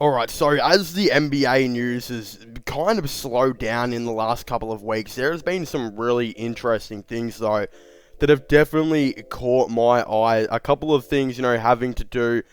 Alright, so as the NBA news has kind of slowed down in the last couple of weeks, there has been some really interesting things, though, that have definitely caught my eye. A couple of things, having to do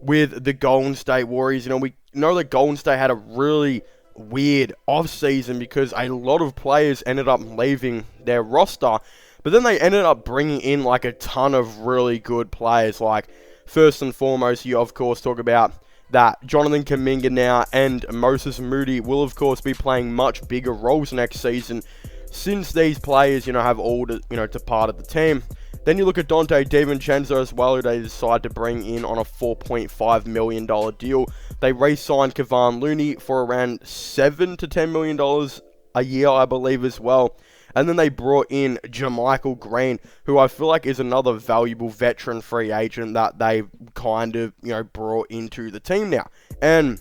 with the Golden State Warriors. We know that Golden State had a really weird off-season because a lot of players ended up leaving their roster, but then they ended up bringing in, like, a ton of really good players. Like, first and foremost, you, of course, talk about that Jonathan Kuminga now and Moses Moody will, of course, be playing much bigger roles next season since these players, have all, departed the team. Then you look at Dante DiVincenzo as well, who they decide to bring in on a $4.5 million deal. They re-signed Kevon Looney for around $7 to $10 million a year, I believe, as well. And then they brought in JaMychal Green, who I feel like is another valuable veteran free agent that they've kind of, brought into the team now. And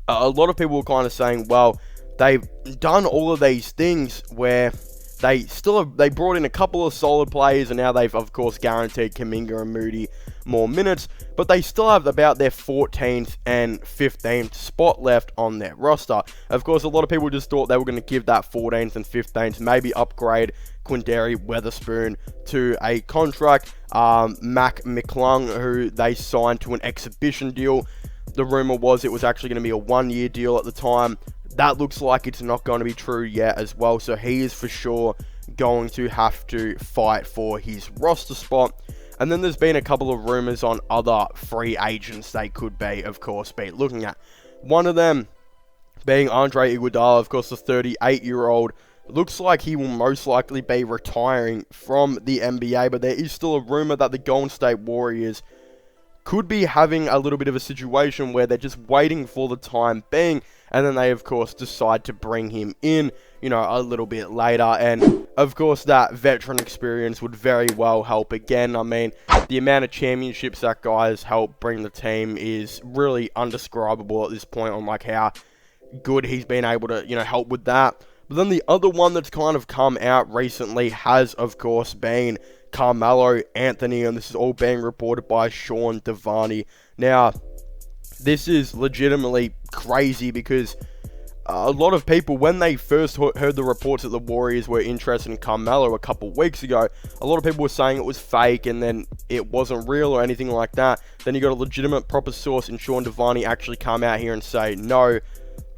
a lot of people were kind of saying, well, they've done all of these things where they brought in a couple of solid players, and now they've, of course, guaranteed Kuminga and Moody more minutes, but they still have about their 14th and 15th spot left on their roster. Of course, a lot of people just thought they were going to give that 14th and 15th, maybe upgrade Quinndary Weatherspoon to a contract. Mac McClung, who they signed to an exhibition deal. The rumor was it was actually going to be a one-year deal at the time. That looks like it's not going to be true yet as well, so he is for sure going to have to fight for his roster spot. And then there's been a couple of rumors on other free agents they could be, of course, be looking at. One of them being Andre Iguodala, of course, the 38-year-old. Looks like he will most likely be retiring from the NBA, but there is still a rumor that the Golden State Warriors could be having a little bit of a situation where they're just waiting for the time being, and then they, of course, decide to bring him in, a little bit later. And, of course, that veteran experience would very well help again. I mean, the amount of championships that guy has helped bring the team is really undescribable at this point on, like, how good he's been able to, help with that. But then the other one that's kind of come out recently has, of course, been Carmelo Anthony, and this is all being reported by Sean Devaney. Now, this is legitimately crazy because a lot of people, when they first heard the reports that the Warriors were interested in Carmelo a couple weeks ago, a lot of people were saying it was fake and then it wasn't real or anything like that. Then you got a legitimate proper source in Sean Devaney actually come out here and say, no,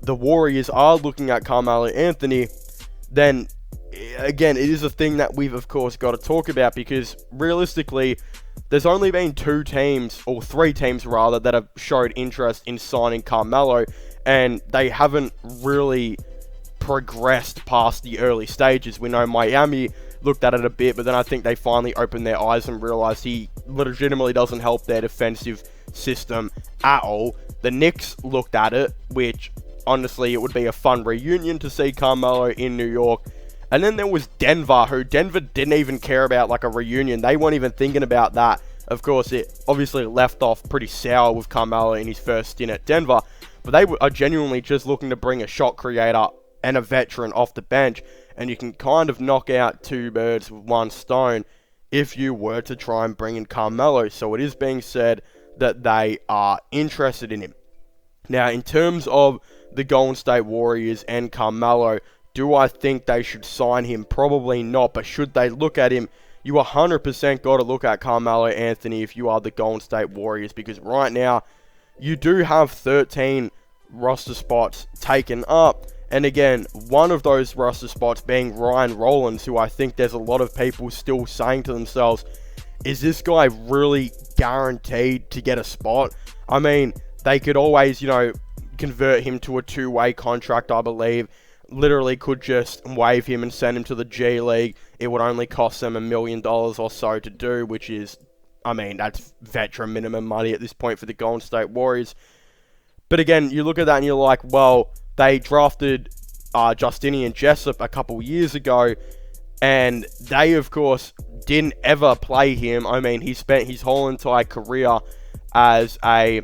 the Warriors are looking at Carmelo Anthony. Then again, it is a thing that we've, of course, got to talk about because realistically, there's only been 2 teams, or 3 teams rather, that have showed interest in signing Carmelo, and they haven't really progressed past the early stages. We know Miami looked at it a bit, but then I think they finally opened their eyes and realized he legitimately doesn't help their defensive system at all. The Knicks looked at it, which, honestly, it would be a fun reunion to see Carmelo in New York. And then there was Denver, who Denver didn't even care about, like, a reunion. They weren't even thinking about that. Of course, it obviously left off pretty sour with Carmelo in his first stint at Denver. But they are genuinely just looking to bring a shot creator and a veteran off the bench. And you can kind of knock out 2 birds with 1 stone if you were to try and bring in Carmelo. So it is being said that they are interested in him. Now, in terms of the Golden State Warriors and Carmelo, do I think they should sign him? Probably not, but should they look at him? You 100% got to look at Carmelo Anthony if you are the Golden State Warriors, because right now, you do have 13 roster spots taken up, and again, one of those roster spots being Ryan Rollins, who I think there's a lot of people still saying to themselves, is this guy really guaranteed to get a spot? I mean, they could always, convert him to a 2-way contract, I believe. Literally could just waive him and send him to the G League. It would only cost them $1 million or so to do, which is, I mean, that's veteran minimum money at this point for the Golden State Warriors. But again, you look at that and you're like, well, they drafted Justinian Jessup a couple years ago, and they, of course, didn't ever play him. I mean, he spent his whole entire career as a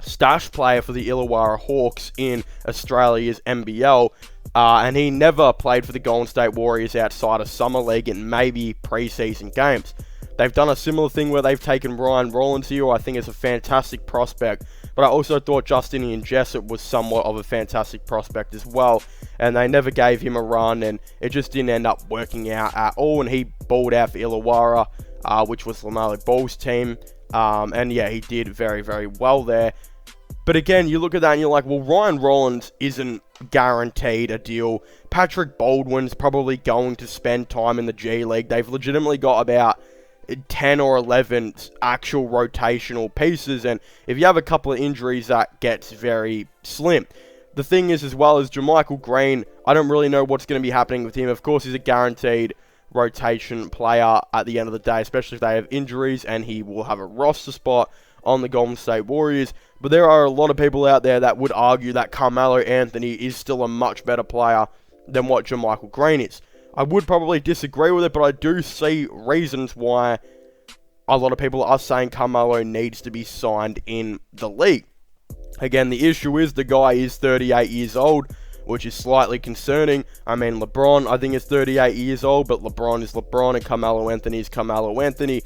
stash player for the Illawarra Hawks in Australia's NBL, and he never played for the Golden State Warriors outside of Summer League and maybe preseason games. They've done a similar thing where they've taken Ryan Rollins here, who I think is a fantastic prospect, but I also thought Justinian Jessup was somewhat of a fantastic prospect as well, and they never gave him a run, and it just didn't end up working out at all, and he balled out for Illawarra, which was LaMelo Ball's team, and yeah, he did very, very well there. But again, you look at that and you're like, well, Ryan Rollins isn't guaranteed a deal. Patrick Baldwin's probably going to spend time in the G League. They've legitimately got about 10 or 11 actual rotational pieces, and if you have a couple of injuries, that gets very slim. The thing is, as well as Jermichael Green, I don't really know what's going to be happening with him. Of course, he's a guaranteed rotation player at the end of the day, especially if they have injuries, and he will have a roster spot on the Golden State Warriors. But there are a lot of people out there that would argue that Carmelo Anthony is still a much better player than what Jermichael Green is. I would probably disagree with it, but I do see reasons why a lot of people are saying Carmelo needs to be signed in the league. Again, the issue is the guy is 38 years old, which is slightly concerning. I mean, LeBron, I think, is 38 years old, but LeBron is LeBron and Carmelo Anthony is Carmelo Anthony.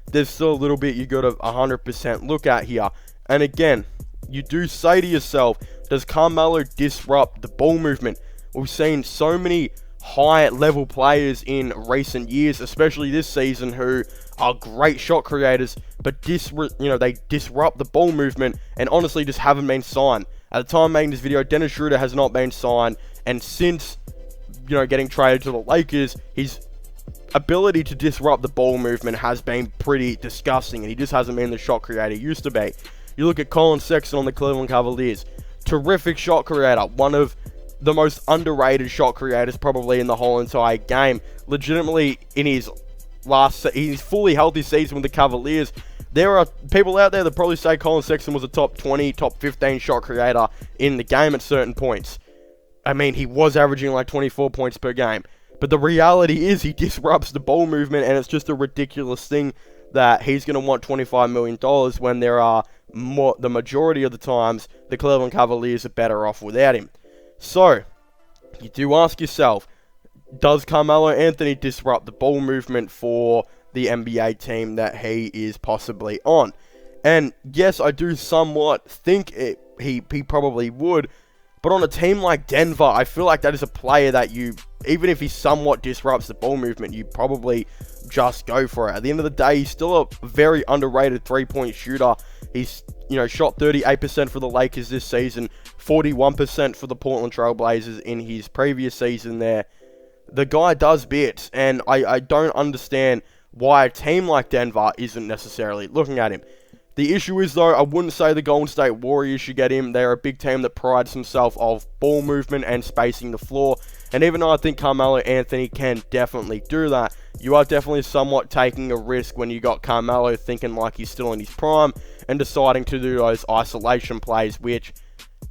There's still a little bit you got to 100% look at here. And again, you do say to yourself, does Carmelo disrupt the ball movement? We've seen so many high-level players in recent years, especially this season, who are great shot creators, but they disrupt the ball movement and honestly just haven't been signed. At the time of making this video, Dennis Schroeder has not been signed, and since getting traded to the Lakers, his ability to disrupt the ball movement has been pretty disgusting, and he just hasn't been the shot creator he used to be. You look at Colin Sexton on the Cleveland Cavaliers, terrific shot creator, one of the most underrated shot creators probably in the whole entire game. Legitimately, in his fully healthy season with the Cavaliers, there are people out there that probably say Colin Sexton was a top 20, top 15 shot creator in the game at certain points. I mean, he was averaging like 24 points per game. But the reality is he disrupts the ball movement, and it's just a ridiculous thing that he's going to want $25 million when the majority of the times, the Cleveland Cavaliers are better off without him. So, you do ask yourself, does Carmelo Anthony disrupt the ball movement for the NBA team that he is possibly on? And yes, I do somewhat think he probably would, but on a team like Denver, I feel like that is a player that even if he somewhat disrupts the ball movement, you probably just go for it. At the end of the day, he's still a very underrated three-point shooter. He's, shot 38% for the Lakers this season, 41% for the Portland Trail Blazers in his previous season there. The guy does bits, and I don't understand why a team like Denver isn't necessarily looking at him. The issue is, though, I wouldn't say the Golden State Warriors should get him. They're a big team that prides themselves of ball movement and spacing the floor. And even though I think Carmelo Anthony can definitely do that, you are definitely somewhat taking a risk when you got Carmelo thinking like he's still in his prime and deciding to do those isolation plays, which,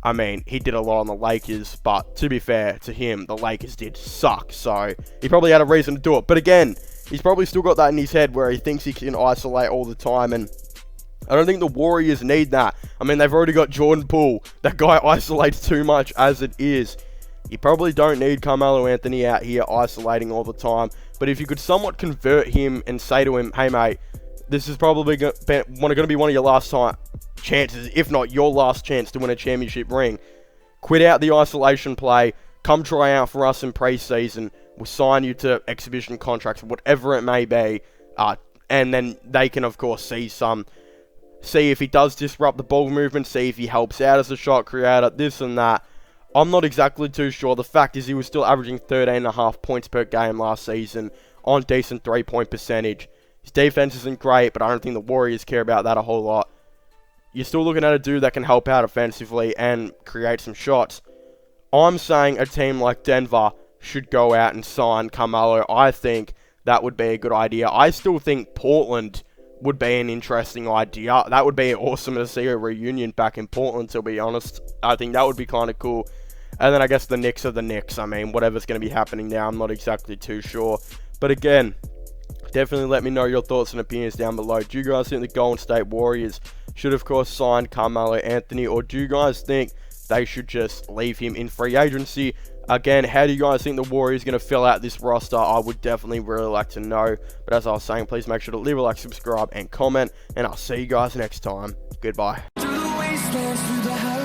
I mean, he did a lot on the Lakers, but to be fair to him, the Lakers did suck, so he probably had a reason to do it. But again, he's probably still got that in his head where he thinks he can isolate all the time, and I don't think the Warriors need that. I mean, they've already got Jordan Poole. That guy isolates too much as it is. You probably don't need Carmelo Anthony out here isolating all the time. But if you could somewhat convert him and say to him, hey mate, this is probably going to be one of your last chances, if not your last chance to win a championship ring. Quit out the isolation play. Come try out for us in preseason. We'll sign you to exhibition contracts, whatever it may be. And then they can, of course, see if he does disrupt the ball movement, see if he helps out as a shot creator, this and that. I'm not exactly too sure. The fact is he was still averaging 13.5 points per game last season on decent three-point percentage. His defense isn't great, but I don't think the Warriors care about that a whole lot. You're still looking at a dude that can help out offensively and create some shots. I'm saying a team like Denver should go out and sign Carmelo. I think that would be a good idea. I still think Portland would be an interesting idea. That would be awesome to see a reunion back in Portland, to be honest. I think that would be kind of cool. And then I guess the Knicks are the Knicks. I mean, whatever's going to be happening now, I'm not exactly too sure. But again, definitely let me know your thoughts and opinions down below. Do you guys think the Golden State Warriors should, of course, sign Carmelo Anthony? Or do you guys think they should just leave him in free agency? Again, how do you guys think the Warriors are going to fill out this roster? I would definitely really like to know. But as I was saying, please make sure to leave a like, subscribe, and comment. And I'll see you guys next time. Goodbye. Slams through the house.